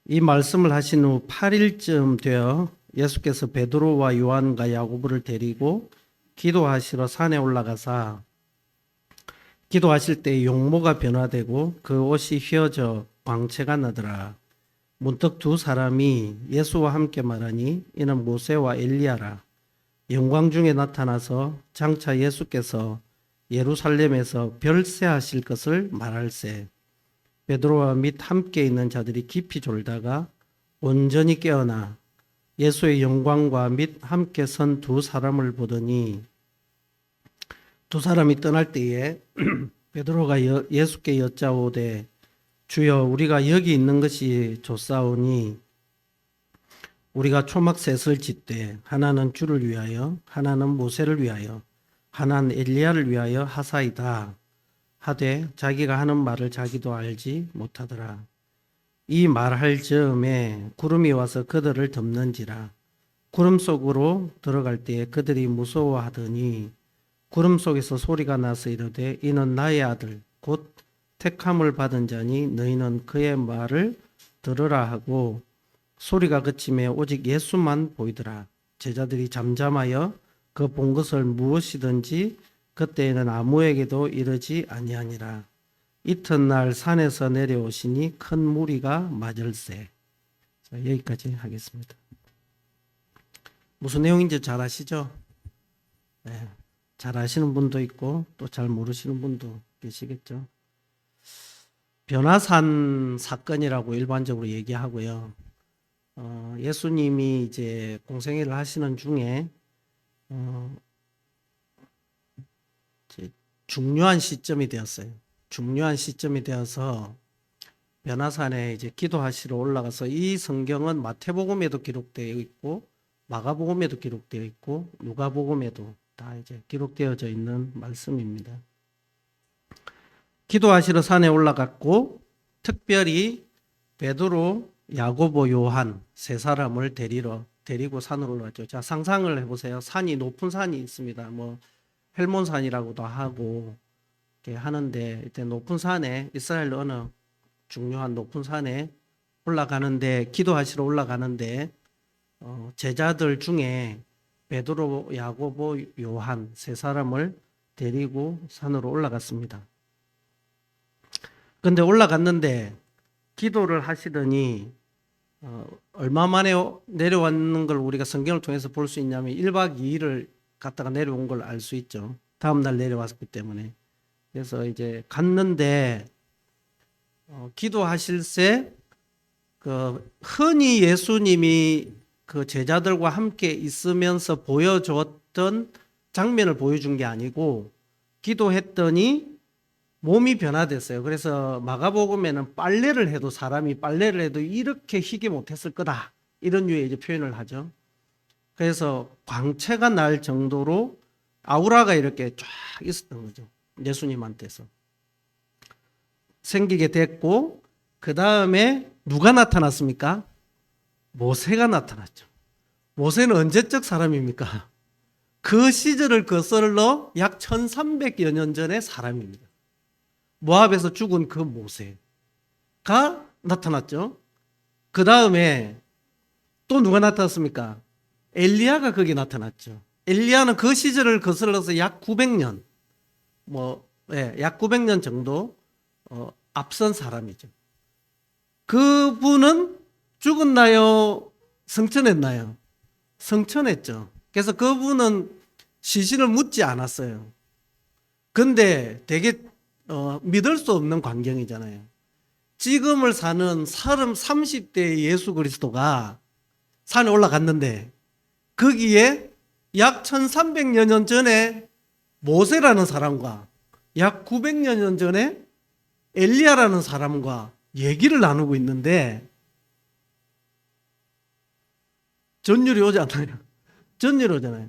이 말씀을 하신 후 8일쯤 되어 예수께서 베드로와 요한과 야고보를 데리고 기도하시러 산에 올라가사 기도하실 때 용모가 변화되고 그 옷이 휘어져 광채가 나더라. 문득 두 사람이 예수와 함께 말하니 이는 모세와 엘리야라. 영광 중에 나타나서 장차 예수께서 예루살렘에서 별세하실 것을 말할세. 베드로와 및 함께 있는 자들이 깊이 졸다가 온전히 깨어나 예수의 영광과 및 함께 선 두 사람을 보더니 두 사람이 떠날 때에 베드로가 예수께 여짜오되 주여 우리가 여기 있는 것이 좋사오니 우리가 초막 셋을 짓되 하나는 주를 위하여 하나는 모세를 위하여 하나는 엘리야를 위하여 하사이다 하되 자기가 하는 말을 자기도 알지 못하더라. 이 말할 즈음에 구름이 와서 그들을 덮는지라. 구름 속으로 들어갈 때에 그들이 무서워하더니 구름 속에서 소리가 나서 이르되 이는 나의 아들 곧 택함을 받은 자니 너희는 그의 말을 들으라 하고 소리가 그침에 오직 예수만 보이더라. 제자들이 잠잠하여 그 본 것을 무엇이든지 그때에는 아무에게도 이르지 아니하니라. 이튿날 산에서 내려오시니 큰 무리가 맞을세. 자, 여기까지 하겠습니다. 무슨 내용인지 잘 아시죠? 네, 잘 아시는 분도 있고 또 잘 모르시는 분도 계시겠죠. 변화산 사건이라고 일반적으로 얘기하고요. 예수님이 이제 공생애를 하시는 중에 이제 중요한 시점이 되었어요. 중요한 시점이 되어서 변화산에 이제 기도하시러 올라가서 이 성경은 마태복음에도 기록되어 있고 마가복음에도 기록되어 있고 누가복음에도 다 이제 기록되어져 있는 말씀입니다. 기도하시러 산에 올라갔고 특별히 베드로, 야고보, 요한 세 사람을 데리고 산으로 올라갔죠. 자, 상상을 해보세요. 산이 높은 산이 있습니다. 뭐 헬몬산이라고도 하고 이렇게 하는데 이때 높은 산에 이스라엘 어느 중요한 높은 산에 올라가는데 기도하시러 올라가는데 제자들 중에 베드로, 야고보, 요한 세 사람을 데리고 산으로 올라갔습니다. 근데 올라갔는데 기도를 하시더니 얼마 만에 내려왔는 걸 우리가 성경을 통해서 볼 수 있냐면 1박 2일을 갔다가 내려온 걸 알 수 있죠. 다음 날 내려왔기 때문에. 그래서 이제 갔는데 기도하실새 그 흔히 예수님이 그 제자들과 함께 있으면서 보여줬던 장면을 보여준 게 아니고 기도했더니 몸이 변화됐어요. 그래서 마가복음에는 사람이 빨래를 해도 이렇게 희게 못했을 거다. 이런 류의 이제 표현을 하죠. 그래서 광채가 날 정도로 아우라가 이렇게 쫙 있었던 거죠. 예수님한테서. 생기게 됐고, 그 다음에 누가 나타났습니까? 모세가 나타났죠. 모세는 언제적 사람입니까? 그 시절을 거슬러 약 1300여 년 전의 사람입니다. 모압에서 죽은 그 모세가 나타났죠. 그 다음에 또 누가 나타났습니까? 엘리야가 거기 나타났죠. 엘리야는 그 시절을 거슬러서 약 900년, 약 900년 정도 앞선 사람이죠. 그분은 죽었나요? 성천했나요? 성천했죠. 그래서 그분은 시신을 묻지 않았어요. 근데 되게 믿을 수 없는 광경이잖아요. 지금을 사는 30대 예수 그리스도가 산에 올라갔는데 거기에 약 1300여 년 전에 모세라는 사람과 약 900여 년 전에 엘리야라는 사람과 얘기를 나누고 있는데 전율이 오지 않나요? 전율이 오잖아요.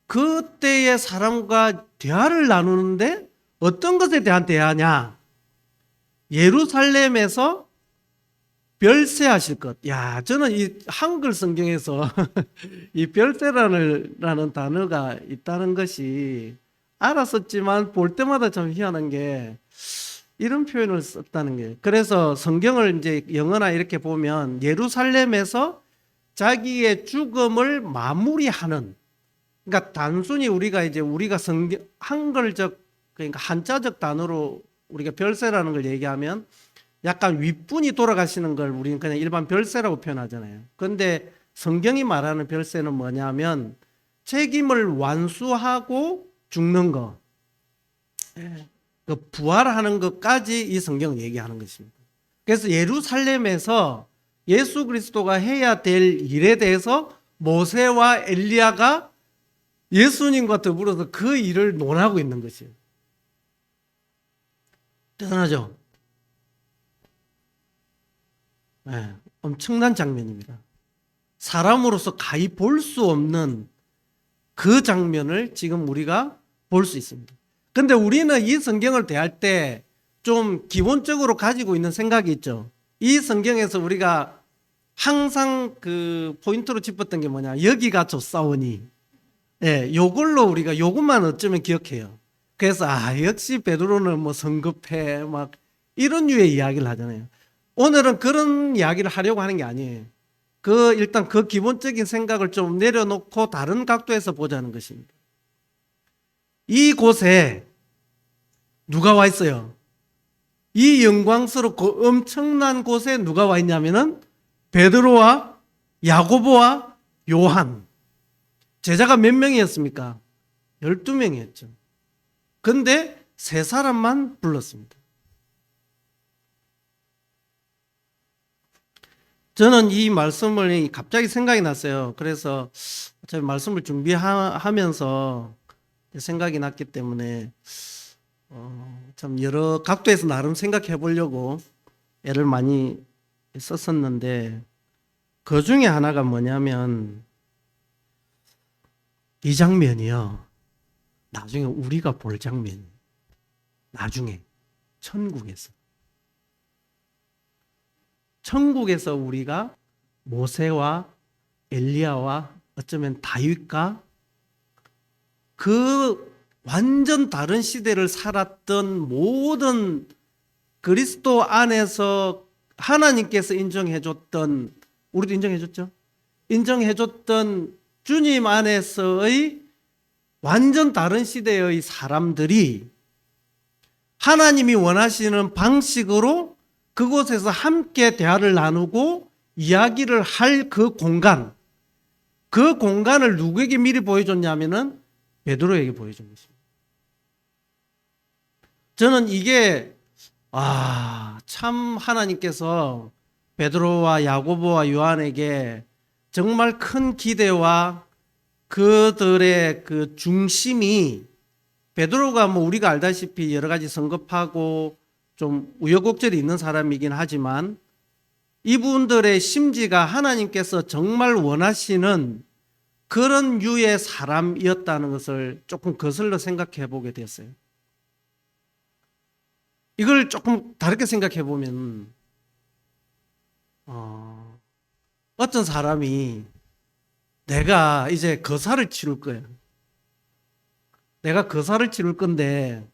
그때의 사람과 대화를 나누는데 어떤 것에 대한 대화냐? 예루살렘에서 별세하실 것. 야, 저는 이 한글 성경에서 이 별세라는 단어가 있다는 것이 알았었지만 볼 때마다 참 희한한 게 이런 표현을 썼다는 거예요. 그래서 성경을 이제 영어나 이렇게 보면 예루살렘에서 자기의 죽음을 마무리하는, 그러니까 단순히 우리가 성경 한글적, 그러니까 한자적 단어로 우리가 별세라는 걸 얘기하면 약간 윗분이 돌아가시는 걸 우리는 그냥 일반 별세라고 표현하잖아요. 그런데 성경이 말하는 별세는 뭐냐면 책임을 완수하고 죽는 거, 그 부활하는 것까지 이 성경은 얘기하는 것입니다. 그래서 예루살렘에서 예수 그리스도가 해야 될 일에 대해서 모세와 엘리야가 예수님과 더불어서 그 일을 논하고 있는 것이에요. 대단하죠? 네, 엄청난 장면입니다. 사람으로서 가히 볼 수 없는 그 장면을 지금 우리가 볼 수 있습니다. 근데 우리는 이 성경을 대할 때 좀 기본적으로 가지고 있는 생각이 있죠. 이 성경에서 우리가 항상 그 포인트로 짚었던 게 뭐냐, 여기가 좋사오니, 요걸로 우리가 요것만 어쩌면 기억해요. 그래서 역시 베드로는 뭐 성급해 막 이런 류의 이야기를 하잖아요. 오늘은 그런 이야기를 하려고 하는 게 아니에요. 일단 그 기본적인 생각을 좀 내려놓고 다른 각도에서 보자는 것입니다. 이곳에 누가 와 있어요? 이 영광스럽고 엄청난 곳에 누가 와 있냐면은 베드로와 야고보와 요한. 제자가 몇 명이었습니까? 12명이었죠. 근데 3사람만 불렀습니다. 저는 이 말씀을 갑자기 생각이 났어요. 그래서 제가 말씀을 준비하면서 생각이 났기 때문에 참 여러 각도에서 나름 생각해 보려고 애를 많이 썼었는데, 그 중에 하나가 뭐냐면 이 장면이요, 나중에 우리가 볼 장면이에요. 나중에 천국에서 우리가 모세와 엘리야와 어쩌면 다윗과 그 완전 다른 시대를 살았던 모든 그리스도 안에서 하나님께서 인정해줬던, 우리도 인정해줬죠? 인정해줬던 주님 안에서의 완전 다른 시대의 사람들이 하나님이 원하시는 방식으로 그곳에서 함께 대화를 나누고 이야기를 할 그 공간을 누구에게 미리 보여줬냐면은 베드로에게 보여준 것입니다. 저는 이게 참 하나님께서 베드로와 야고보와 요한에게 정말 큰 기대와 그들의 그 중심이, 베드로가 뭐 우리가 알다시피 여러 가지 성급하고 좀 우여곡절이 있는 사람이긴 하지만 이분들의 심지가 하나님께서 정말 원하시는 그런 류의 사람이었다는 것을 조금 거슬러 생각해 보게 됐어요. 이걸 조금 다르게 생각해 보면 어떤 사람이 내가 이제 거사를 치룰 거예요. 내가 거사를 치룰 건데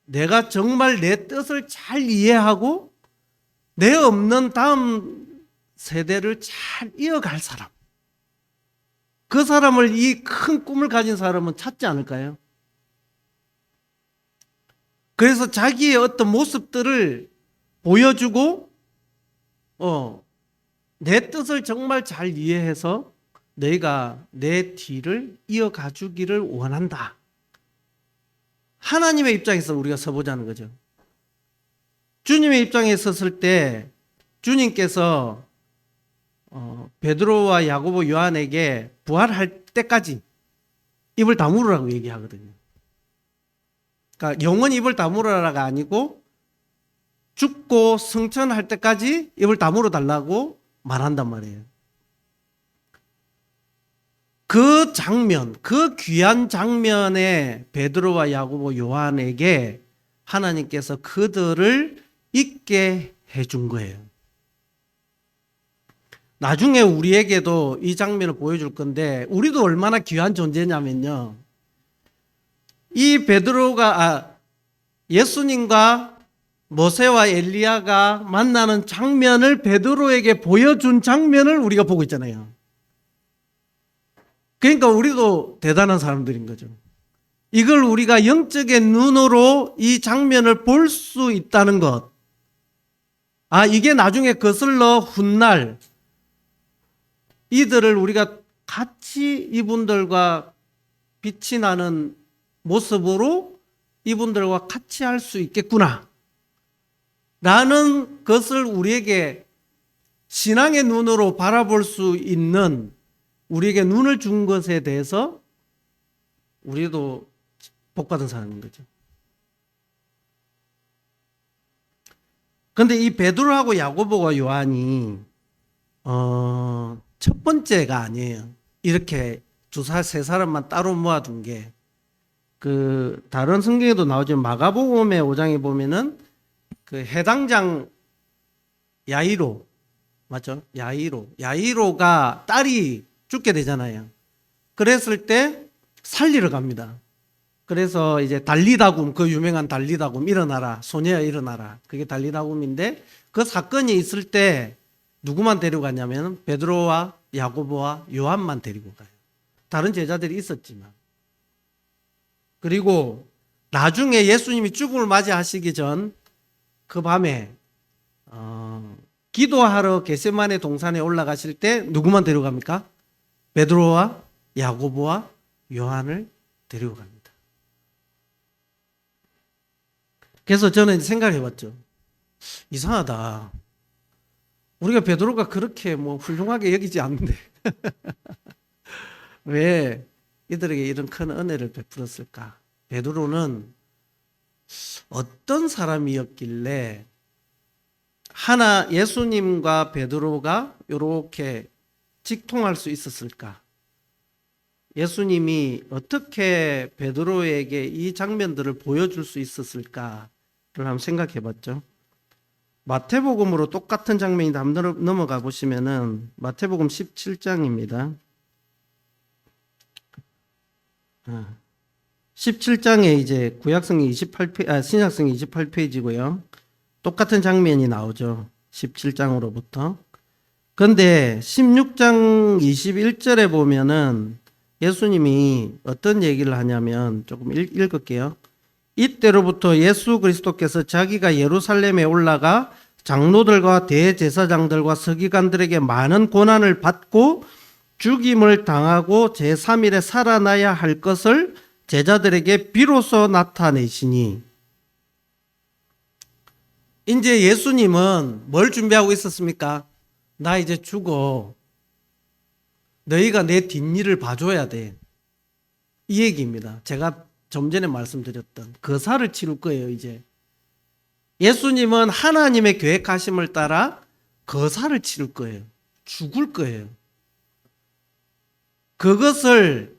내가 정말 내 뜻을 잘 이해하고 내 없는 다음 세대를 잘 이어갈 사람, 그 사람을, 이 큰 꿈을 가진 사람은 찾지 않을까요? 그래서 자기의 어떤 모습들을 보여주고 내 뜻을 정말 잘 이해해서 너희가 내 뒤를 이어가 주기를 원한다. 하나님의 입장에서 우리가 서보자는 거죠. 주님의 입장에 섰을 때 주님께서 베드로와 야고보 요한에게 부활할 때까지 입을 다물으라고 얘기하거든요. 그러니까 영원히 입을 다물으라가 아니고 죽고 승천할 때까지 입을 다물어 달라고 말한단 말이에요. 그 장면, 그 귀한 장면에 베드로와 야고보 요한에게 하나님께서 그들을 있게 해준 거예요. 나중에 우리에게도 이 장면을 보여줄 건데, 우리도 얼마나 귀한 존재냐면요, 이 베드로가 예수님과 모세와 엘리야가 만나는 장면을 베드로에게 보여준 장면을 우리가 보고 있잖아요. 그러니까 우리도 대단한 사람들인 거죠. 이걸 우리가 영적인 눈으로 이 장면을 볼 수 있다는 것. 아, 이게 나중에 거슬러 훗날 이들을 우리가 같이 이분들과 빛이 나는 모습으로 이분들과 같이 할 수 있겠구나 라는 것을 우리에게 신앙의 눈으로 바라볼 수 있는, 우리에게 눈을 준 것에 대해서 우리도 복받은 사람인 거죠. 그런데 이 베드로하고 야고보와 요한이 첫 번째가 아니에요. 이렇게 세 사람만 따로 모아둔 게, 다른 성경에도 나오지만 마가복음의 5장에 보면은 그 해당장 야이로, 맞죠? 야이로가 딸이 죽게 되잖아요. 그랬을 때 살리러 갑니다. 그래서 이제 달리다굼, 그 유명한 달리다굼, 일어나라, 소녀야 일어나라. 그게 달리다굼인데, 그 사건이 있을 때 누구만 데리고 갔냐면 베드로와 야고보와 요한만 데리고 가요. 다른 제자들이 있었지만. 그리고 나중에 예수님이 죽음을 맞이하시기 전 그 밤에 기도하러 겟세마네 동산에 올라가실 때 누구만 데려갑니까? 베드로와 야고보와 요한을 데리고 갑니다. 그래서 저는 생각을 해봤죠. 이상하다. 우리가 베드로가 그렇게 훌륭하게 여기지 않는데 왜 이들에게 이런 큰 은혜를 베풀었을까? 베드로는 어떤 사람이었길래 예수님과 베드로가 이렇게 직통할 수 있었을까? 예수님이 어떻게 베드로에게 이 장면들을 보여줄 수 있었을까를 한번 생각해 봤죠. 마태복음으로 똑같은 장면인데 한번 넘어가 보시면은 마태복음 17장입니다. 17장에 이제 구약성이 28페이지, 신약성이 28페이지고요. 똑같은 장면이 나오죠. 17장으로부터. 그런데 16장 21절에 보면은 예수님이 어떤 얘기를 하냐면, 조금 읽을게요. 이때로부터 예수 그리스도께서 자기가 예루살렘에 올라가 장로들과 대제사장들과 서기관들에게 많은 고난을 받고 죽임을 당하고 제3일에 살아나야 할 것을 제자들에게 비로소 나타내시니, 이제 예수님은 뭘 준비하고 있었습니까? 나 이제 죽어. 너희가 내 뒷일을 봐줘야 돼. 이 얘기입니다. 제가 좀 전에 말씀드렸던 거사를 치를 거예요. 이제 예수님은 하나님의 계획하심을 따라 거사를 치를 거예요. 죽을 거예요. 그것을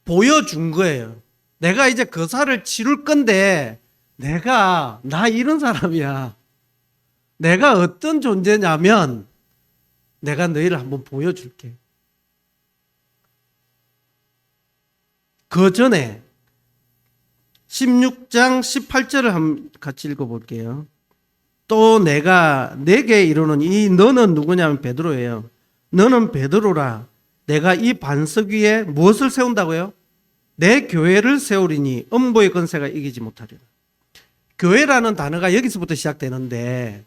보여준 거예요. 내가 이제 거사를 치를 건데 나 이런 사람이야. 내가 어떤 존재냐면 내가 너희를 한번 보여줄게. 그 전에 16장 18절을 한번 같이 읽어볼게요. 또 내가 내게 이르노니, 너는 누구냐면 베드로예요. 너는 베드로라. 내가 이 반석 위에 무엇을 세운다고요? 내 교회를 세우리니 음보의 권세가 이기지 못하리라. 교회라는 단어가 여기서부터 시작되는데,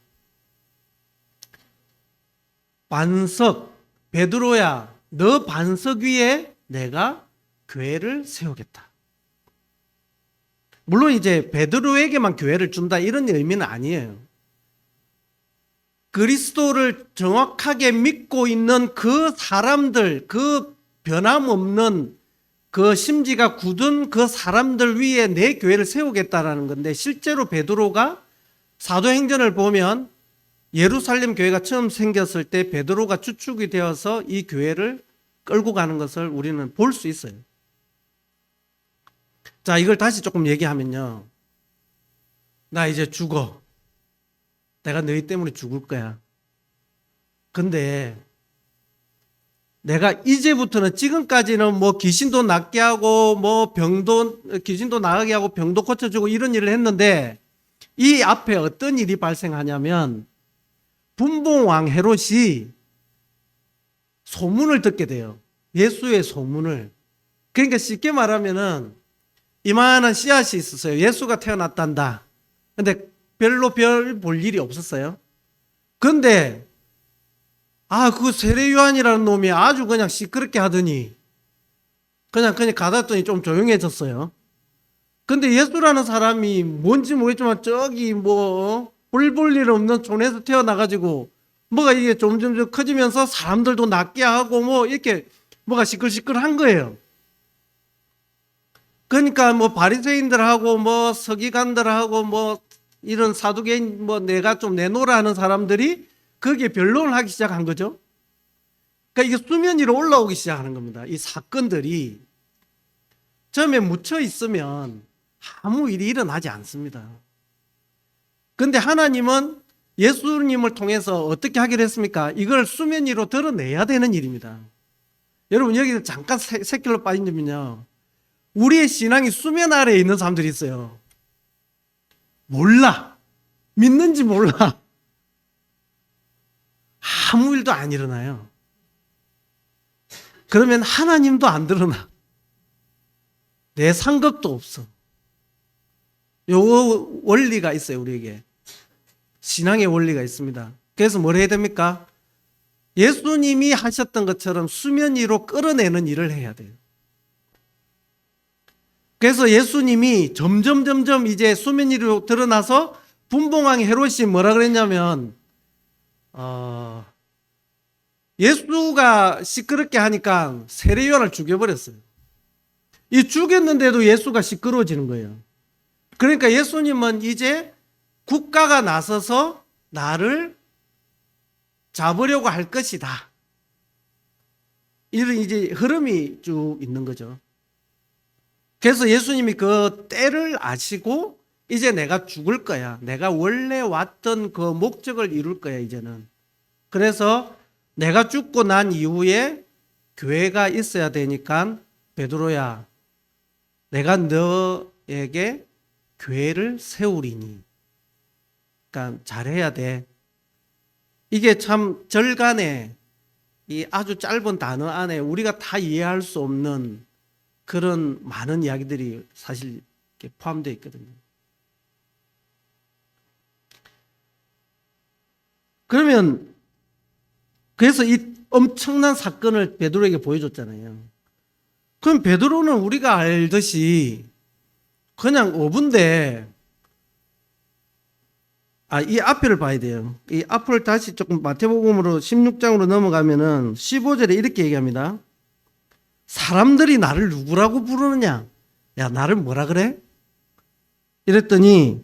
반석, 베드로야, 너 반석 위에 내가 교회를 세우겠다. 물론 이제 베드로에게만 교회를 준다 이런 의미는 아니에요. 그리스도를 정확하게 믿고 있는 그 사람들, 그 변함없는 그 심지가 굳은 그 사람들 위에 내 교회를 세우겠다라는 건데, 실제로 베드로가 사도행전을 보면 예루살렘 교회가 처음 생겼을 때 베드로가 주축이 되어서 이 교회를 끌고 가는 것을 우리는 볼 수 있어요. 자, 이걸 다시 조금 얘기하면요. 나 이제 죽어. 내가 너희 때문에 죽을 거야. 근데 내가 이제부터는 지금까지는 뭐 귀신도 낫게 하고 뭐 귀신도 나가게 하고 병도 고쳐주고 이런 일을 했는데 이 앞에 어떤 일이 발생하냐면 분봉왕 헤롯이 소문을 듣게 돼요. 예수의 소문을. 그러니까 쉽게 말하면은 이만한 씨앗이 있었어요. 예수가 태어났단다. 근데 별로 별 볼 일이 없었어요. 근데 그 세례 요한이라는 놈이 아주 그냥 시끄럽게 하더니 그냥 가다더니 좀 조용해졌어요. 근데 예수라는 사람이 뭔지 모르겠지만 저기 뭐 볼 일 없는 촌에서 태어나가지고 뭐가 이게 점점 커지면서 사람들도 낫게 하고 뭐 이렇게 뭐가 시끌시끌한 거예요. 그러니까 뭐 바리새인들하고 뭐 서기관들하고 뭐 이런 사두개인 뭐 내가 좀 내놓으라 하는 사람들이 거기에 변론을 하기 시작한 거죠. 그러니까 이게 수면 위로 올라오기 시작하는 겁니다. 이 사건들이 처음에 묻혀 있으면 아무 일이 일어나지 않습니다. 그런데 하나님은 예수님을 통해서 어떻게 하기로 했습니까? 이걸 수면 위로 드러내야 되는 일입니다. 여러분 여기서 잠깐 새길로 빠진 점은요. 우리의 신앙이 수면 아래에 있는 사람들이 있어요. 몰라. 믿는지 몰라. 아무 일도 안 일어나요. 그러면 하나님도 안 드러나. 내 상급도 없어. 요 원리가 있어요, 우리에게. 신앙의 원리가 있습니다. 그래서 뭘 해야 됩니까? 예수님이 하셨던 것처럼 수면 위로 끌어내는 일을 해야 돼요. 그래서 예수님이 점점 이제 수면 위로 드러나서 분봉왕 헤롯이 뭐라 그랬냐면 예수가 시끄럽게 하니까 세례 요한을 죽여버렸어요. 이 죽였는데도 예수가 시끄러워지는 거예요. 그러니까 예수님은 이제 국가가 나서서 나를 잡으려고 할 것이다. 이런 이제 흐름이 쭉 있는 거죠. 그래서 예수님이 그 때를 아시고 이제 내가 죽을 거야. 내가 원래 왔던 그 목적을 이룰 거야, 이제는. 그래서 내가 죽고 난 이후에 교회가 있어야 되니까 베드로야, 내가 너에게 교회를 세우리니. 그러니까 잘해야 돼. 이게 참 절간에 이 아주 짧은 단어 안에 우리가 다 이해할 수 없는 그런 많은 이야기들이 사실 포함되어 있거든요. 그러면 그래서 이 엄청난 사건을 베드로에게 보여줬잖아요. 그럼 베드로는 우리가 알듯이 그냥 어부인데 이 앞을 봐야 돼요. 이 앞을 다시 조금 마태복음으로 16장으로 넘어가면은 15절에 이렇게 얘기합니다. 사람들이 나를 누구라고 부르느냐? 야, 나를 뭐라 그래? 이랬더니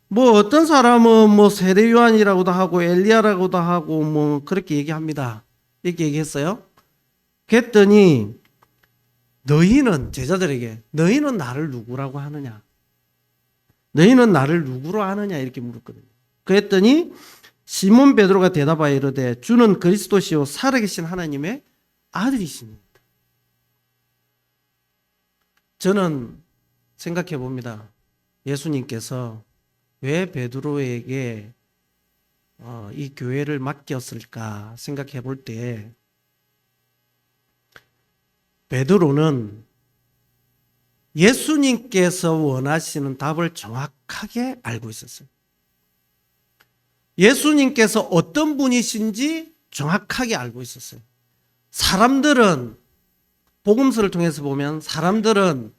뭐 어떤 사람은 뭐 세례 요한이라고도 하고 엘리야라고도 하고 뭐 그렇게 얘기합니다. 이렇게 얘기했어요. 그랬더니 너희는 제자들에게 너희는 나를 누구라고 하느냐? 너희는 나를 누구로 아느냐? 이렇게 물었거든요. 그랬더니 시몬 베드로가 대답하여 이르되 주는 그리스도시요 살아계신 하나님의 아들이십니다. 저는 생각해 봅니다. 예수님께서 왜 베드로에게 이 교회를 맡겼을까 생각해 볼 때 베드로는 예수님께서 원하시는 답을 정확하게 알고 있었어요. 예수님께서 어떤 분이신지 정확하게 알고 있었어요. 사람들은 복음서를 통해서 보면 사람들은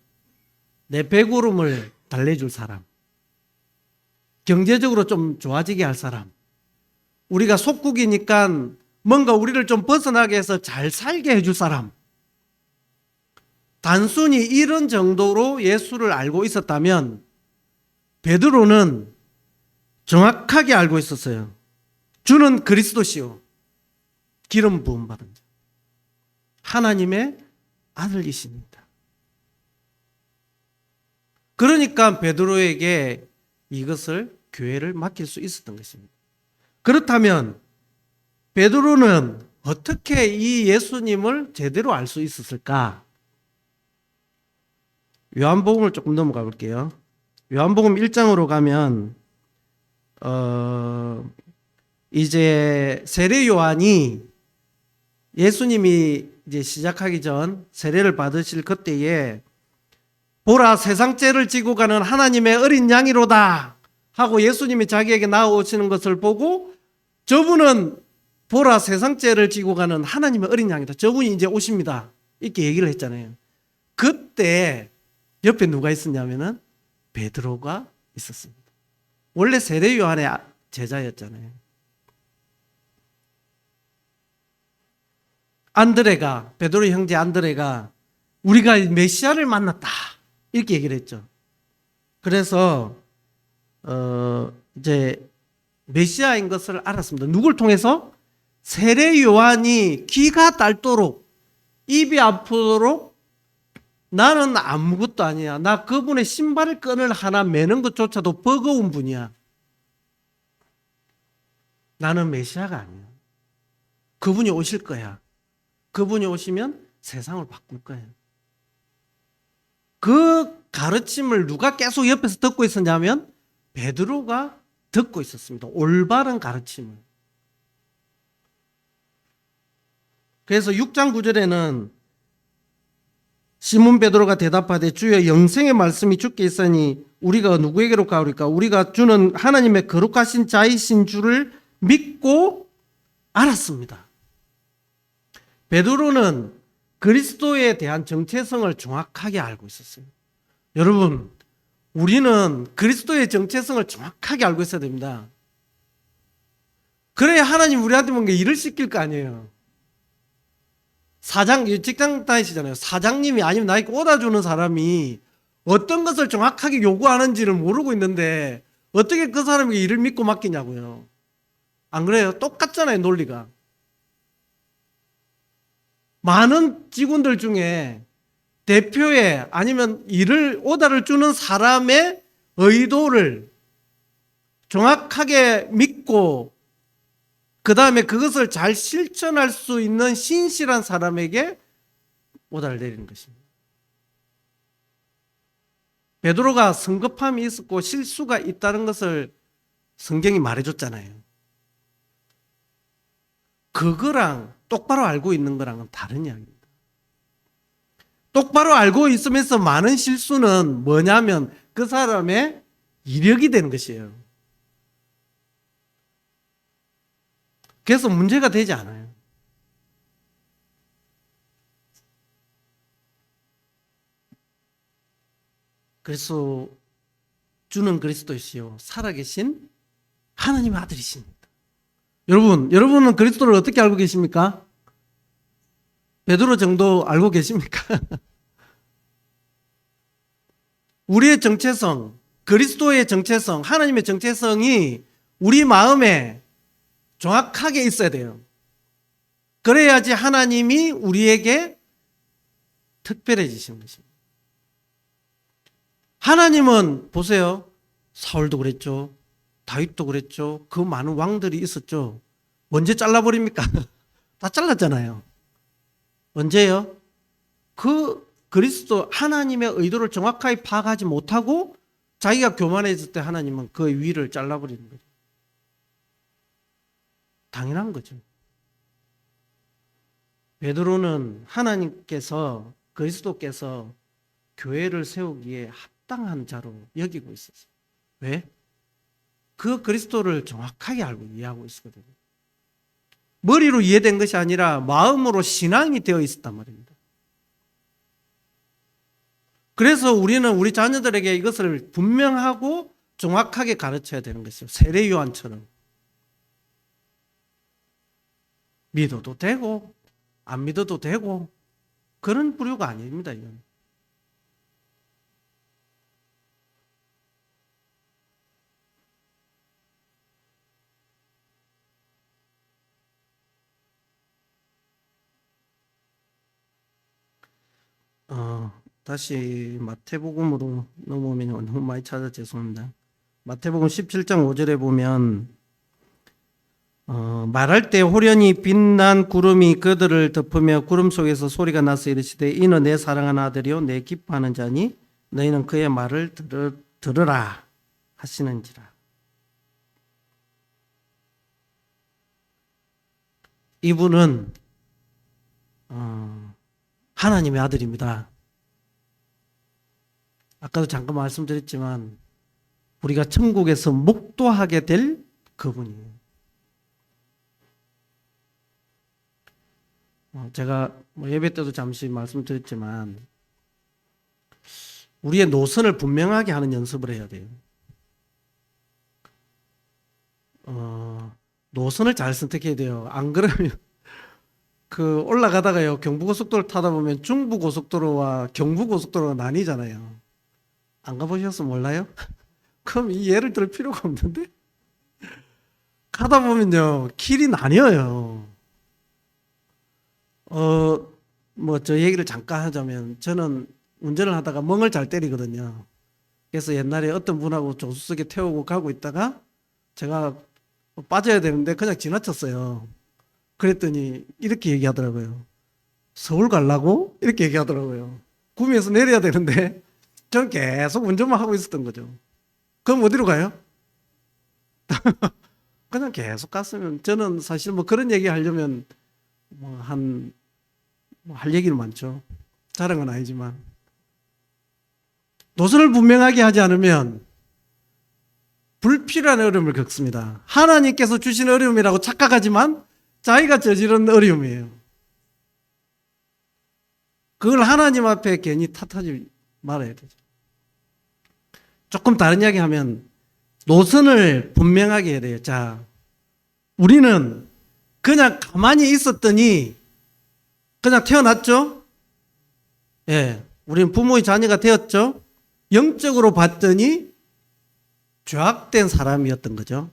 내 배구름을 달래줄 사람, 경제적으로 좀 좋아지게 할 사람, 우리가 속국이니까 뭔가 우리를 좀 벗어나게 해서 잘 살게 해줄 사람, 단순히 이런 정도로 예수를 알고 있었다면 베드로는 정확하게 알고 있었어요. 주는 그리스도시요 기름 부음 받은 자, 하나님의 아들이십니다. 그러니까 베드로에게 이것을 교회를 맡길 수 있었던 것입니다. 그렇다면 베드로는 어떻게 이 예수님을 제대로 알 수 있었을까? 요한복음을 조금 넘어가 볼게요. 요한복음 1장으로 가면 이제 세례 요한이 예수님이 이제 시작하기 전 세례를 받으실 그때에 보라 세상 죄를 지고 가는 하나님의 어린 양이로다 하고 예수님이 자기에게 나오시는 것을 보고 저분은 보라 세상 죄를 지고 가는 하나님의 어린 양이다. 저분이 이제 오십니다. 이렇게 얘기를 했잖아요. 그때 옆에 누가 있었냐면은 베드로가 있었습니다. 원래 세례 요한의 제자였잖아요. 안드레가, 베드로 형제 안드레가 우리가 메시아를 만났다 이렇게 얘기를 했죠. 그래서 이제 메시아인 것을 알았습니다. 누굴 통해서? 세례 요한이 귀가 닳도록 입이 아프도록 나는 아무것도 아니야. 나 그분의 신발 끈을 하나 매는 것조차도 버거운 분이야. 나는 메시아가 아니야. 그분이 오실 거야. 그분이 오시면 세상을 바꿀 거예요. 그 가르침을 누가 계속 옆에서 듣고 있었냐면 베드로가 듣고 있었습니다. 올바른 가르침을. 그래서 6장 9절에는 시몬 베드로가 대답하되 주여 영생의 말씀이 주께 있으니 우리가 누구에게로 가오리까? 우리가 주는 하나님의 거룩하신 자이신 줄을 믿고 알았습니다. 베드로는 그리스도에 대한 정체성을 정확하게 알고 있었어요. 여러분, 우리는 그리스도의 정체성을 정확하게 알고 있어야 됩니다. 그래야 하나님 우리한테 뭔가 일을 시킬 거 아니에요. 직장 다니시잖아요. 사장님이 아니면 나에게 오다 주는 사람이 어떤 것을 정확하게 요구하는지를 모르고 있는데 어떻게 그 사람에게 일을 믿고 맡기냐고요. 안 그래요? 똑같잖아요, 논리가. 많은 직원들 중에 대표의 아니면 오다를 주는 사람의 의도를 정확하게 믿고 그 다음에 그것을 잘 실천할 수 있는 신실한 사람에게 오다를 내리는 것입니다. 베드로가 성급함이 있었고 실수가 있다는 것을 성경이 말해줬잖아요. 그거랑 똑바로 알고 있는 거랑은 다른 이야기입니다. 똑바로 알고 있으면서 많은 실수는 뭐냐면 그 사람의 이력이 되는 것이에요. 그래서 문제가 되지 않아요. 그래서 주는 그리스도이시요 살아계신 하나님의 아들이십니다. 여러분은 그리스도를 어떻게 알고 계십니까? 베드로 정도 알고 계십니까? 우리의 정체성, 그리스도의 정체성, 하나님의 정체성이 우리 마음에 정확하게 있어야 돼요. 그래야지 하나님이 우리에게 특별해지시는 것입니다. 하나님은 보세요. 사울도 그랬죠. 다윗도 그랬죠. 그 많은 왕들이 있었죠. 언제 잘라버립니까? 다 잘랐잖아요. 언제요? 그 그리스도 하나님의 의도를 정확하게 파악하지 못하고 자기가 교만해질 때 하나님은 그 위를 잘라버리는 거죠. 당연한 거죠. 베드로는 하나님께서 그리스도께서 교회를 세우기에 합당한 자로 여기고 있었어요. 왜? 그 그리스도를 정확하게 알고 이해하고 있었거든요. 머리로 이해된 것이 아니라 마음으로 신앙이 되어 있었단 말입니다. 그래서 우리는 우리 자녀들에게 이것을 분명하고 정확하게 가르쳐야 되는 것이죠. 세례 요한처럼. 믿어도 되고 안 믿어도 되고 그런 부류가 아닙니다. 이건. 다시 마태복음으로 넘어오면 너무 많이 찾아 죄송합니다. 마태복음 17장 5절에 보면 말할 때 호련히 빛난 구름이 그들을 덮으며 구름 속에서 소리가 나서 이르시되 이는 내 사랑하는 아들이요 내 기뻐하는 자니 너희는 그의 말을 들으라 하시는지라. 이분은 하나님의 아들입니다. 아까도 잠깐 말씀드렸지만 우리가 천국에서 목도하게 될 그분이에요. 제가 예배 때도 잠시 말씀드렸지만 우리의 노선을 분명하게 하는 연습을 해야 돼요. 노선을 잘 선택해야 돼요. 안 그러면 그 올라가다가요 경부고속도로 타다 보면 중부고속도로와 경부고속도로가 나뉘잖아요. 안 가보셔서 몰라요? 그럼 이 예를 들 필요가 없는데 가다 보면요 길이 나뉘어요. 뭐 저 얘기를 잠깐 하자면 저는 운전을 하다가 멍을 잘 때리거든요. 그래서 옛날에 어떤 분하고 조수석에 태우고 가고 있다가 제가 빠져야 되는데 그냥 지나쳤어요. 그랬더니 이렇게 얘기하더라고요. 서울 가려고? 이렇게 얘기하더라고요. 구미에서 내려야 되는데 저는 계속 운전만 하고 있었던 거죠. 그럼 어디로 가요? 그냥 계속 갔으면 저는 사실 뭐 그런 얘기 하려면 할 얘기는 많죠. 자랑은 아니지만 노선을 분명하게 하지 않으면 불필요한 어려움을 겪습니다. 하나님께서 주신 어려움이라고 착각하지만 자기가 저지른 어려움이에요. 그걸 하나님 앞에 괜히 탓하지 말아야 되죠. 조금 다른 이야기 하면 노선을 분명하게 해야 돼요. 자, 우리는 그냥 가만히 있었더니 그냥 태어났죠? 예. 우리는 부모의 자녀가 되었죠? 영적으로 봤더니 죄악된 사람이었던 거죠.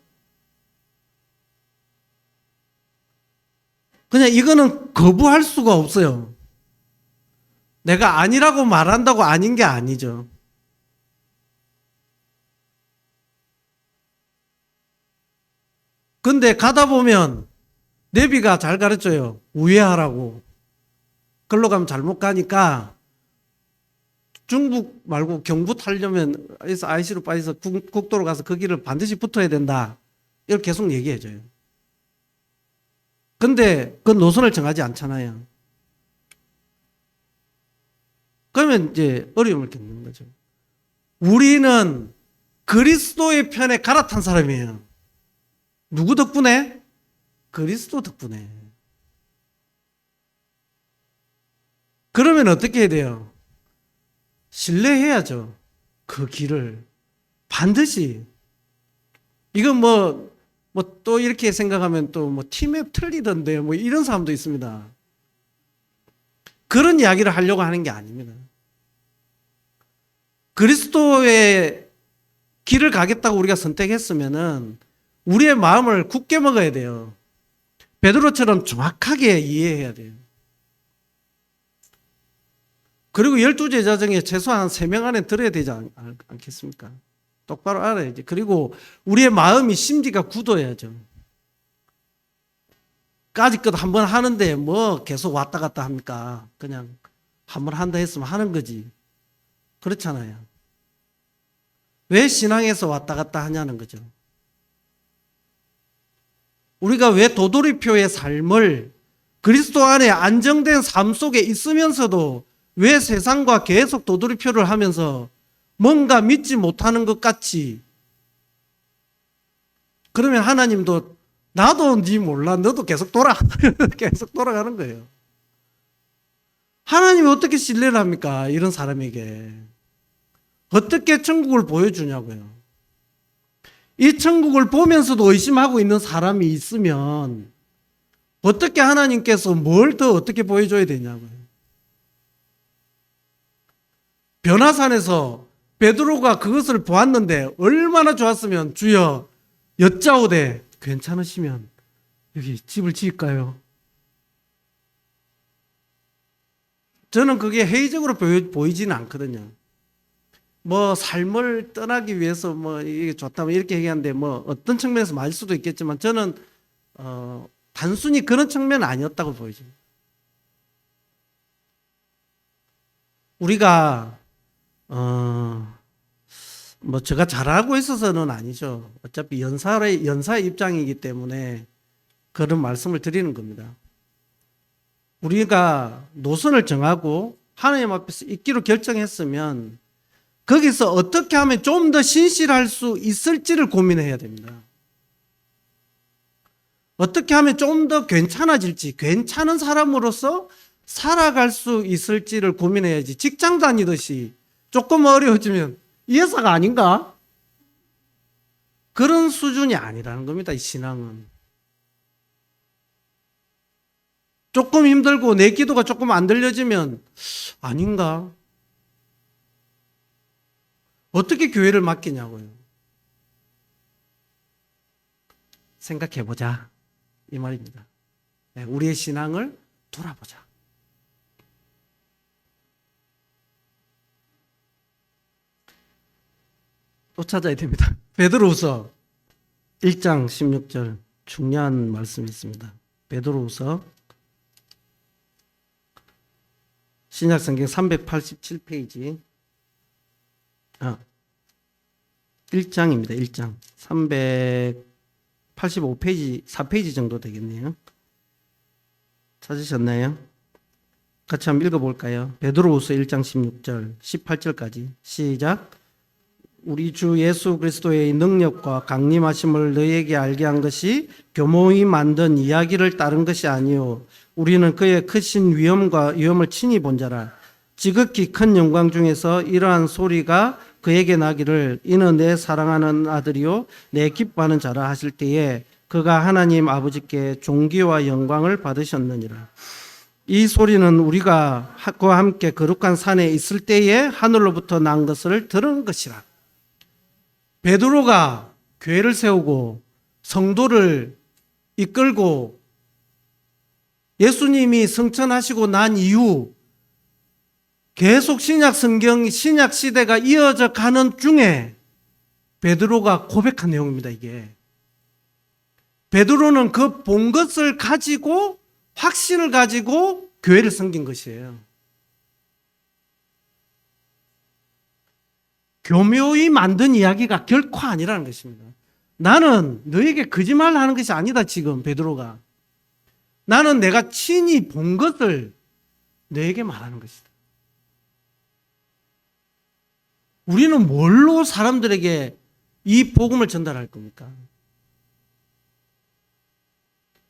그냥 이거는 거부할 수가 없어요. 내가 아니라고 말한다고 아닌 게 아니죠. 근데 가다 보면 내비가 잘 가르쳐요. 우회하라고. 글로 가면 잘못 가니까 중북 말고 경부 타려면 IC로 빠져서 국도로 가서 그 길을 반드시 붙어야 된다. 이걸 계속 얘기해줘요. 근데 그 노선을 정하지 않잖아요. 그러면 이제 어려움을 겪는 거죠. 우리는 그리스도의 편에 갈아탄 사람이에요. 누구 덕분에? 그리스도 덕분에. 그러면 어떻게 해야 돼요? 신뢰해야죠. 그 길을. 반드시. 이건 뭐 또 이렇게 생각하면 또 뭐 팀맵 틀리던데 뭐 이런 사람도 있습니다. 그런 이야기를 하려고 하는 게 아닙니다. 그리스도의 길을 가겠다고 우리가 선택했으면은 우리의 마음을 굳게 먹어야 돼요. 베드로처럼 정확하게 이해해야 돼요. 그리고 12제자 중에 최소한 3명 안에 들어야 되지 않겠습니까? 똑바로 알아야지. 그리고 우리의 마음이 심지가 굳어야죠. 까짓것 한번 하는데 뭐 계속 왔다 갔다 합니까? 그냥 한번 한다 했으면 하는 거지. 그렇잖아요. 왜 신앙에서 왔다 갔다 하냐는 거죠. 우리가 왜 도돌이표의 삶을 그리스도 안에 안정된 삶 속에 있으면서도 왜 세상과 계속 도돌이표를 하면서 뭔가 믿지 못하는 것 같이, 그러면 하나님도 나도 네 몰라 너도 계속 계속 돌아가는 거예요. 하나님이 어떻게 신뢰를 합니까? 이런 사람에게 어떻게 천국을 보여주냐고요. 이 천국을 보면서도 의심하고 있는 사람이 있으면 어떻게 하나님께서 뭘 더 어떻게 보여줘야 되냐고요. 변화산에서 베드로가 그것을 보았는데 얼마나 좋았으면 주여 여짜오되 괜찮으시면 여기 집을 지을까요? 저는 그게 회의적으로 보이지는 않거든요. 뭐 삶을 떠나기 위해서 뭐 이게 좋다면 이렇게 얘기하는데 뭐 어떤 측면에서 맞을 수도 있겠지만 저는 단순히 그런 측면은 아니었다고 보여집니다. 우리가 뭐 제가 잘하고 있어서는 아니죠. 어차피 연사의 입장이기 때문에 그런 말씀을 드리는 겁니다. 우리가 노선을 정하고 하나님 앞에서 있기로 결정했으면 거기서 어떻게 하면 좀 더 신실할 수 있을지를 고민해야 됩니다. 어떻게 하면 좀 더 괜찮아질지, 괜찮은 사람으로서 살아갈 수 있을지를 고민해야지. 직장 다니듯이 조금 어려워지면 이 회사가 아닌가? 그런 수준이 아니라는 겁니다, 이 신앙은. 조금 힘들고 내 기도가 조금 안 들려지면 아닌가? 어떻게 교회를 맡기냐고요. 생각해보자. 이 말입니다. 우리의 신앙을 돌아보자. 또 찾아야 됩니다. 베드로후서 1장 16절 중요한 말씀이 있습니다. 베드로후서 신약성경 387페이지 1장입니다. 1장 385페이지 4페이지 정도 되겠네요. 찾으셨나요? 같이 한번 읽어볼까요? 베드로후서 1장 16절 18절까지 시작. 우리 주 예수 그리스도의 능력과 강림하심을 너희에게 알게 한 것이 교모히 만든 이야기를 따른 것이 아니요 우리는 그의 크신 위엄을 친히 본 자라. 지극히 큰 영광 중에서 이러한 소리가 그에게 나기를 이는 내 사랑하는 아들이요 내 기뻐하는 자라 하실 때에 그가 하나님 아버지께 존귀와 영광을 받으셨느니라. 이 소리는 우리가 그와 함께 거룩한 산에 있을 때에 하늘로부터 난 것을 들은 것이라. 베드로가 교회를 세우고 성도를 이끌고 예수님이 승천하시고 난 이후 계속 신약 시대가 이어져 가는 중에 베드로가 고백한 내용입니다, 이게. 베드로는 그 본 것을 가지고 확신을 가지고 교회를 섬긴 것이에요. 교묘히 만든 이야기가 결코 아니라는 것입니다. 나는 너에게 거짓말을 하는 것이 아니다, 지금 베드로가. 나는 내가 친히 본 것을 너에게 말하는 것이다. 우리는 뭘로 사람들에게 이 복음을 전달할 겁니까?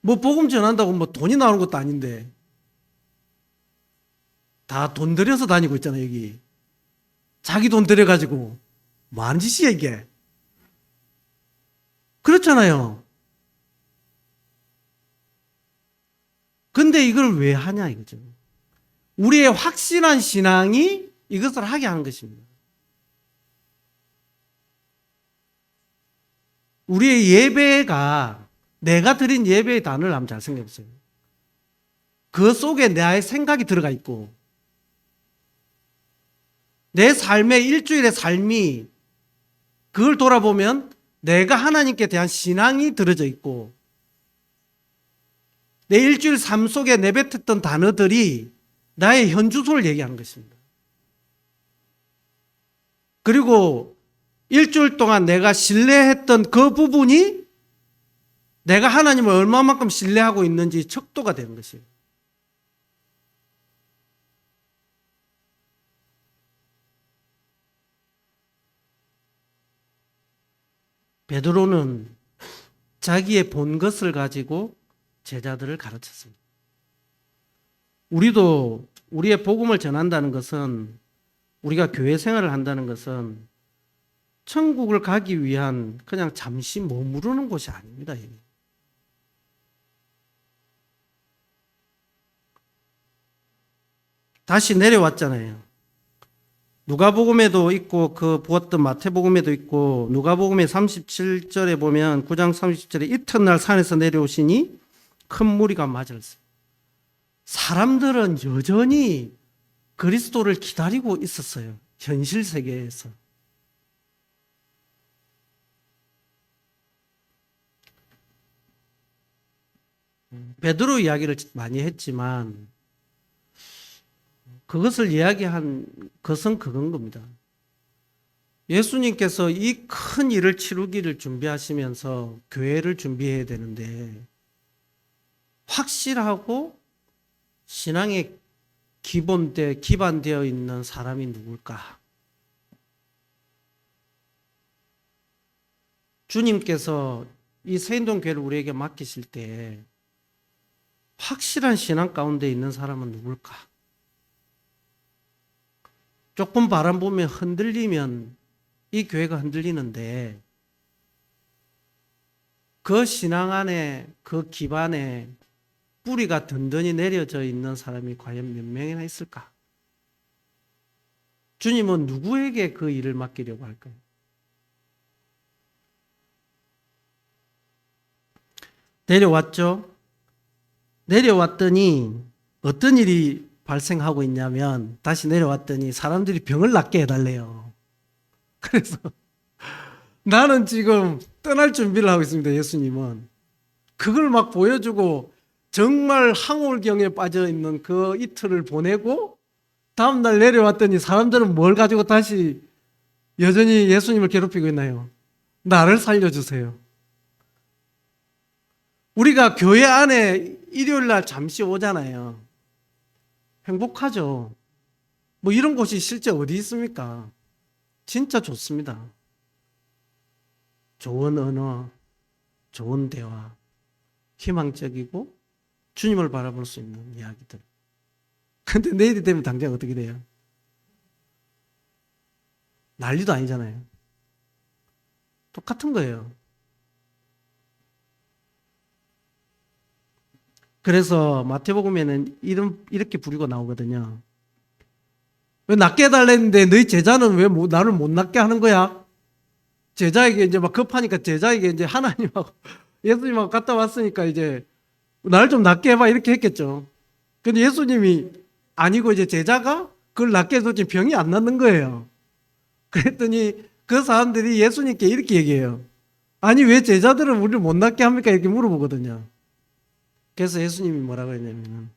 뭐 복음 전한다고 뭐 돈이 나오는 것도 아닌데 다 돈 들여서 다니고 있잖아요, 여기. 자기 돈 들여가지고 뭐 하는 짓이야 이게. 그렇잖아요. 근데 이걸 왜 하냐 이거죠. 우리의 확신한 신앙이 이것을 하게 하는 것입니다. 우리의 예배가 내가 드린 예배의 단어를 한번 잘 생각해 보세요. 그 속에 나의 생각이 들어가 있고 내 삶의 일주일의 삶이 그걸 돌아보면 내가 하나님께 대한 신앙이 들어져 있고 내 일주일 삶 속에 내뱉었던 단어들이 나의 현주소를 얘기하는 것입니다. 그리고 일주일 동안 내가 신뢰했던 그 부분이 내가 하나님을 얼마만큼 신뢰하고 있는지 척도가 되는 것이에요. 베드로는 자기의 본 것을 가지고 제자들을 가르쳤습니다. 우리도 우리의 복음을 전한다는 것은 우리가 교회 생활을 한다는 것은 천국을 가기 위한 그냥 잠시 머무르는 곳이 아닙니다. 다시 내려왔잖아요. 누가복음에도 있고 그 보았던 마태복음에도 있고 누가복음의 37절에 보면 9장 30절에 이튿날 산에서 내려오시니 큰 무리가 맞았어요. 사람들은 여전히 그리스도를 기다리고 있었어요. 현실 세계에서. 베드로 이야기를 많이 했지만 그것을 이야기한 것은 그건 겁니다. 예수님께서 이 큰 일을 치르기를 준비하시면서 교회를 준비해야 되는데 확실하고 신앙의 기반되어 있는 사람이 누굴까? 주님께서 이 세인동 교회를 우리에게 맡기실 때 확실한 신앙 가운데 있는 사람은 누굴까? 조금 바람 보면 흔들리면 이 교회가 흔들리는데 그 신앙 안에 그 기반에 뿌리가 든든히 내려져 있는 사람이 과연 몇 명이나 있을까? 주님은 누구에게 그 일을 맡기려고 할까요? 내려왔죠? 내려왔더니 어떤 일이 발생하고 있냐면 다시 내려왔더니 사람들이 병을 낫게 해달래요. 그래서 나는 지금 떠날 준비를 하고 있습니다. 예수님은. 그걸 막 보여주고 정말 항울경에 빠져 있는 그 이틀을 보내고 다음날 내려왔더니 사람들은 뭘 가지고 다시 여전히 예수님을 괴롭히고 있나요? 나를 살려주세요. 우리가 교회 안에 일요일 날 잠시 오잖아요. 행복하죠. 뭐 이런 곳이 실제 어디 있습니까? 진짜 좋습니다. 좋은 언어, 좋은 대화, 희망적이고 주님을 바라볼 수 있는 이야기들. 근데 내일이 되면 당장 어떻게 돼요? 난리도 아니잖아요. 똑같은 거예요. 그래서 마태복음에는 이렇게 부르고 나오거든요. 왜 낫게 해달랬는데 너희 제자는 왜 나를 못 낫게 하는 거야? 제자에게 이제 막 급하니까 제자에게 이제 하나님하고 예수님하고 갔다 왔으니까 이제 나를 좀 낫게 해봐 이렇게 했겠죠. 근데 예수님이 아니고 이제 제자가 그걸 낫게 해도 지금 병이 안 낫는 거예요. 그랬더니 그 사람들이 예수님께 이렇게 얘기해요. 아니 왜 제자들은 우리를 못 낫게 합니까? 이렇게 물어보거든요. 그래서 예수님이 뭐라고 했냐면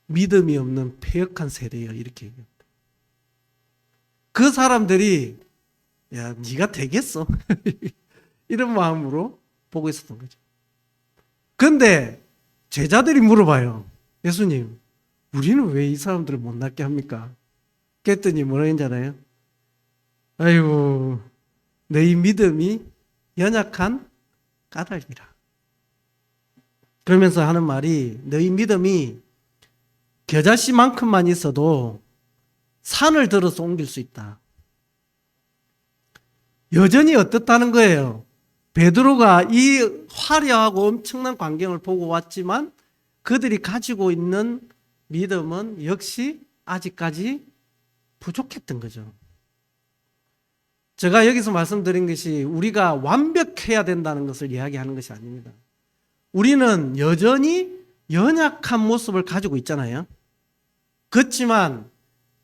믿음이 없는 패역한 세대예요. 이렇게 얘기합니다. 그 사람들이 야 네가 되겠어? 이런 마음으로 보고 있었던 거죠. 그런데 제자들이 물어봐요. 예수님 우리는 왜 이 사람들을 못 낫게 합니까? 그랬더니 뭐라 했잖아요. 아이고 너희 믿음이 연약한 까닭이라. 그러면서 하는 말이 너희 믿음이 겨자씨만큼만 있어도 산을 들어서 옮길 수 있다. 여전히 어떻다는 거예요. 베드로가 이 화려하고 엄청난 광경을 보고 왔지만 그들이 가지고 있는 믿음은 역시 아직까지 부족했던 거죠. 제가 여기서 말씀드린 것이 우리가 완벽해야 된다는 것을 이야기하는 것이 아닙니다. 우리는 여전히 연약한 모습을 가지고 있잖아요. 그렇지만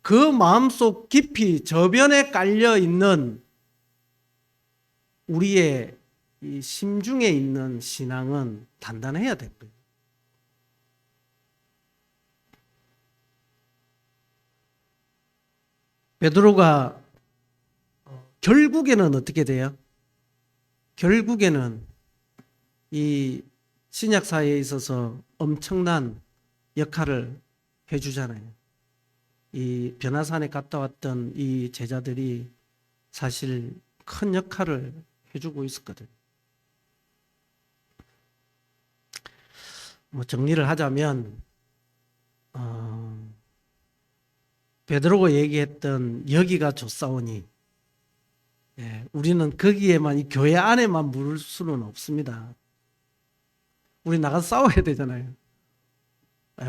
그 마음속 깊이 저변에 깔려 있는 우리의 이 심중에 있는 신앙은 단단해야 될 거예요. 베드로가 결국에는 어떻게 돼요? 결국에는 이 신약 사회에 있어서 엄청난 역할을 해주잖아요. 이 변화산에 갔다 왔던 이 제자들이 사실 큰 역할을 해주고 있었거든요. 뭐 정리를 하자면 베드로가 얘기했던 여기가 좋사오니 우리는 거기에만 이 교회 안에만 물을 수는 없습니다. 우리 나가서 싸워야 되잖아요.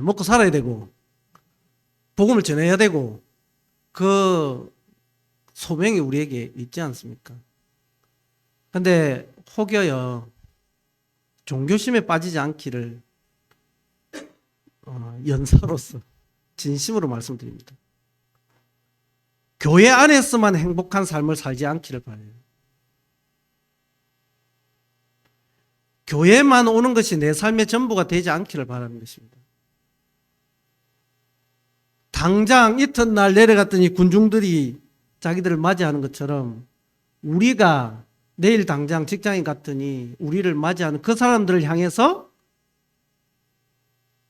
먹고 살아야 되고 복음을 전해야 되고 그 소명이 우리에게 있지 않습니까? 근데 혹여요 종교심에 빠지지 않기를 연사로서 진심으로 말씀드립니다. 교회 안에서만 행복한 삶을 살지 않기를 바라요. 교회만 오는 것이 내 삶의 전부가 되지 않기를 바라는 것입니다. 당장 이튿날 내려갔더니 군중들이 자기들을 맞이하는 것처럼 우리가 내일 당장 직장에 갔더니 우리를 맞이하는 그 사람들을 향해서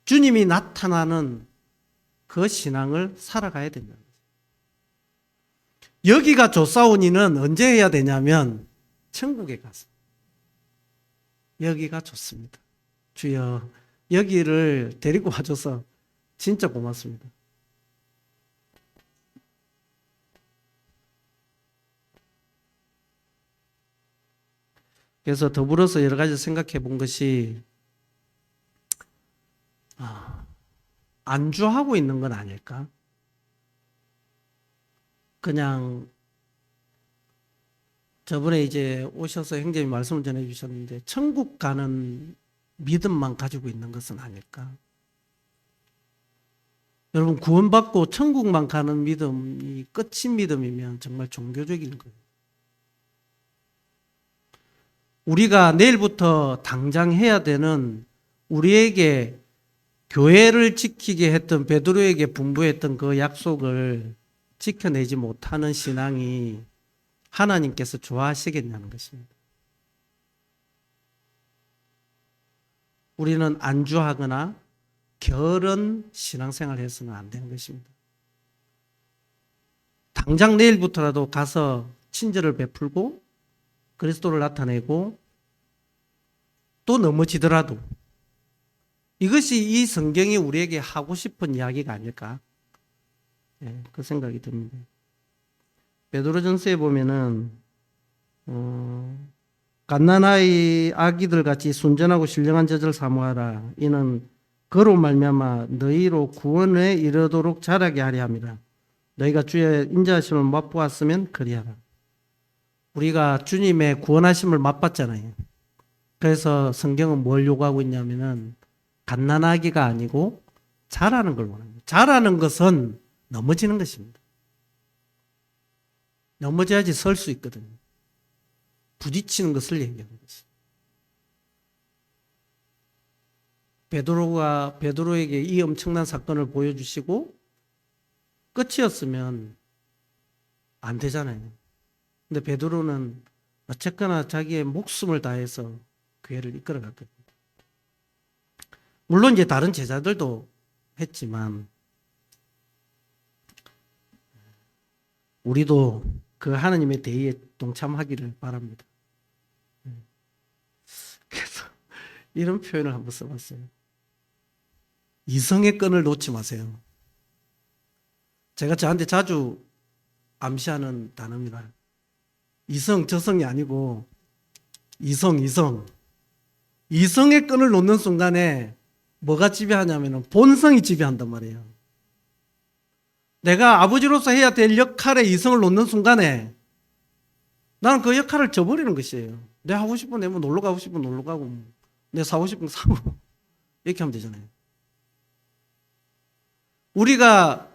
주님이 나타나는 그 신앙을 살아가야 된다는 거죠. 여기가 좋사오니는 언제 해야 되냐면 천국에 가서. 여기가 좋습니다. 주여, 여기를 데리고 와줘서 진짜 고맙습니다. 그래서 더불어서 여러 가지 생각해 본 것이 안주하고 있는 건 아닐까? 그냥 저번에 이제 오셔서 형제님이 말씀을 전해 주셨는데 천국 가는 믿음만 가지고 있는 것은 아닐까? 여러분 구원받고 천국만 가는 믿음이 끝인 믿음이면 정말 종교적인 거예요. 우리가 내일부터 당장 해야 되는 우리에게 교회를 지키게 했던 베드로에게 분부했던 그 약속을 지켜내지 못하는 신앙이 하나님께서 좋아하시겠냐는 것입니다. 우리는 안주하거나 결혼 신앙생활을 해서는 안 되는 것입니다. 당장 내일부터라도 가서 친절을 베풀고 그리스도를 나타내고 또 넘어지더라도 이것이 이 성경이 우리에게 하고 싶은 이야기가 아닐까? 그 생각이 듭니다. 베드로전서에 보면은 갓난아이 아기들 같이 순전하고 신령한 젖을 사모하라. 이는 그로 말미암아 너희로 구원에 이르도록 자라게 하려 함이라. 너희가 주의 인자하심을 맛보았으면 그리하라. 우리가 주님의 구원하심을 맛봤잖아요. 그래서 성경은 뭘 요구하고 있냐면은 갓난아기가 아니고 자라는 걸 원합니다. 자라는 것은 넘어지는 것입니다. 넘어져야지 설 수 있거든요. 부딪히는 것을 얘기하는 것이. 베드로에게 이 엄청난 사건을 보여주시고 끝이었으면 안 되잖아요. 근데 베드로는 어쨌거나 자기의 목숨을 다해서 교회를 이끌어갔거든요. 물론 이제 다른 제자들도 했지만 우리도 그 하나님의 대의에 동참하기를 바랍니다. 그래서 이런 표현을 한번 써봤어요. 이성의 끈을 놓지 마세요. 제가 저한테 자주 암시하는 단어입니다. 이성, 저성이 아니고 이성. 이성의 끈을 놓는 순간에 뭐가 지배하냐면 본성이 지배한단 말이에요. 내가 아버지로서 해야 될 역할에 이성을 놓는 순간에 나는 그 역할을 저버리는 것이에요. 내가 하고 싶은 뭐 놀러 가고 싶으면 놀러 가고 내가 사고 싶은 거 사고 이렇게 하면 되잖아요. 우리가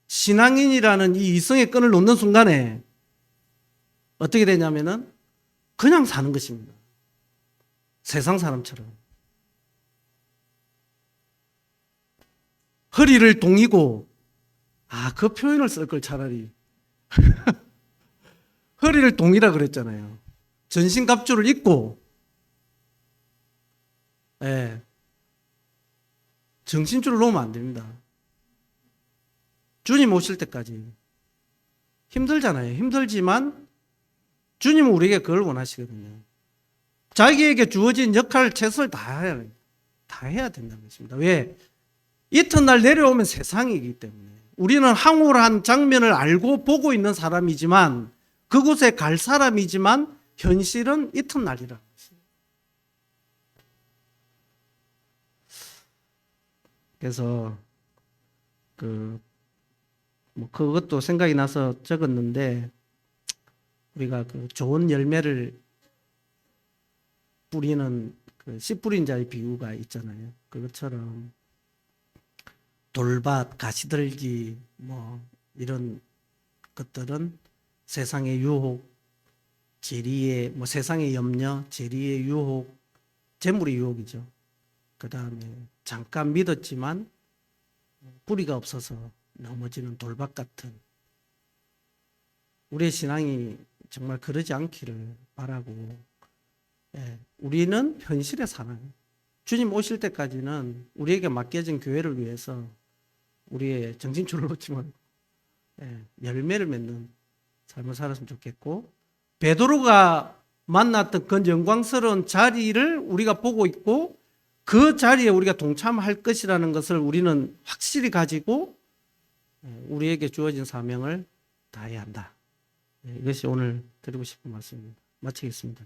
신앙인이라는 이 이성의 끈을 놓는 순간에 어떻게 되냐면은 그냥 사는 것입니다. 세상 사람처럼. 허리를 동이고 그 표현을 쓸 걸 차라리. 허리를 동이라 그랬잖아요. 전신갑주를 입고 정신줄을 놓으면 안 됩니다. 주님 오실 때까지. 힘들잖아요. 힘들지만 주님은 우리에게 그걸 원하시거든요. 자기에게 주어진 역할 최선을 다해야 된다는 것입니다. 왜? 이튿날 내려오면 세상이기 때문에. 우리는 황홀한 장면을 알고 보고 있는 사람이지만 그곳에 갈 사람이지만 현실은 이튿날이라는 것입니다. 그래서 그것도 생각이 나서 적었는데 우리가 그 좋은 열매를 뿌리는 그 씨 뿌린 자의 비유가 있잖아요. 그것처럼 돌밭, 가시들기 이런 것들은 세상의 유혹, 세상의 염려, 재리의 유혹 재물의 유혹이죠. 그 다음에 잠깐 믿었지만 뿌리가 없어서 넘어지는 돌박 같은, 우리의 신앙이 정말 그러지 않기를 바라고, 우리는 현실에 살아요. 주님 오실 때까지는 우리에게 맡겨진 교회를 위해서 우리의 정신줄을 놓지 말고 열매를 맺는 삶을 살았으면 좋겠고, 베드로가 만났던 그 영광스러운 자리를 우리가 보고 있고 그 자리에 우리가 동참할 것이라는 것을 우리는 확실히 가지고 우리에게 주어진 사명을 다해야 한다. 이것이 오늘 드리고 싶은 말씀입니다. 마치겠습니다.